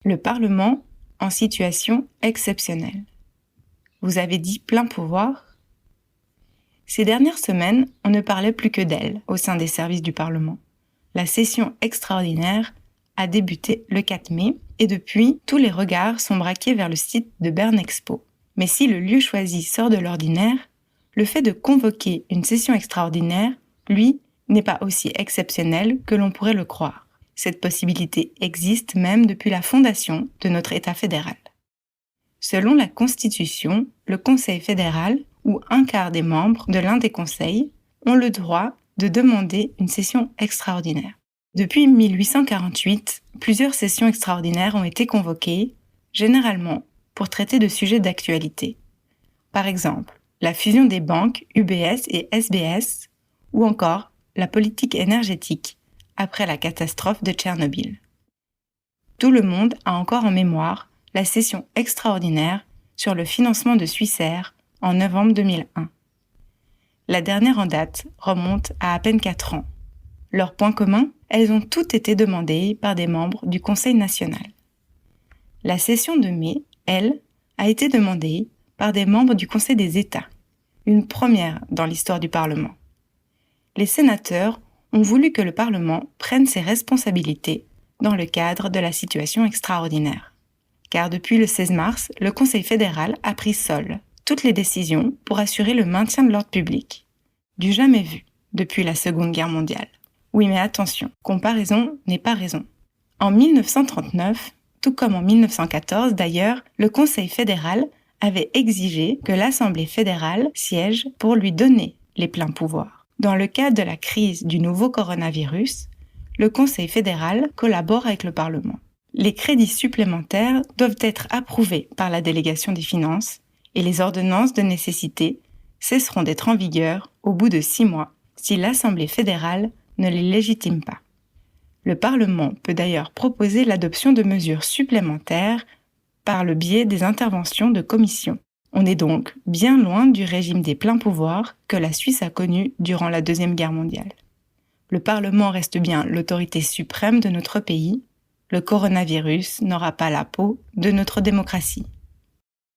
Le Parlement en situation exceptionnelle. Vous avez dit plein pouvoir ? Ces dernières semaines, on ne parlait plus que d'elle au sein des services du Parlement. La session extraordinaire a débuté le 4 mai et depuis, tous les regards sont braqués vers le site de Bernexpo. Mais si le lieu choisi sort de l'ordinaire, le fait de convoquer une session extraordinaire, lui, n'est pas aussi exceptionnel que l'on pourrait le croire. Cette possibilité existe même depuis la fondation de notre État fédéral. Selon la Constitution, le Conseil fédéral ou un quart des membres de l'un des conseils ont le droit de demander une session extraordinaire. Depuis 1848, plusieurs sessions extraordinaires ont été convoquées, généralement pour traiter de sujets d'actualité. Par exemple, la fusion des banques UBS et SBS, ou encore la politique énergétique après la catastrophe de Tchernobyl. Tout le monde a encore en mémoire la session extraordinaire sur le financement de Swissair en novembre 2001. La dernière en date remonte à peine 4 ans. Leur point commun, elles ont toutes été demandées par des membres du Conseil national. La session de mai, elle, a été demandée par des membres du Conseil des États, une première dans l'histoire du Parlement. Les sénateurs ont voulu que le Parlement prenne ses responsabilités dans le cadre de la situation extraordinaire. Car depuis le 16 mars, le Conseil fédéral a pris seul toutes les décisions pour assurer le maintien de l'ordre public. Du jamais vu depuis la Seconde Guerre mondiale. Oui, mais attention, comparaison n'est pas raison. En 1939, tout comme en 1914 d'ailleurs, le Conseil fédéral avait exigé que l'Assemblée fédérale siège pour lui donner les pleins pouvoirs. Dans le cadre de la crise du nouveau coronavirus, le Conseil fédéral collabore avec le Parlement. Les crédits supplémentaires doivent être approuvés par la délégation des finances et les ordonnances de nécessité cesseront d'être en vigueur au bout de 6 mois si l'Assemblée fédérale ne les légitime pas. Le Parlement peut d'ailleurs proposer l'adoption de mesures supplémentaires par le biais des interventions de commission. On est donc bien loin du régime des pleins pouvoirs que la Suisse a connu durant la Deuxième Guerre mondiale. Le Parlement reste bien l'autorité suprême de notre pays. Le coronavirus n'aura pas la peau de notre démocratie.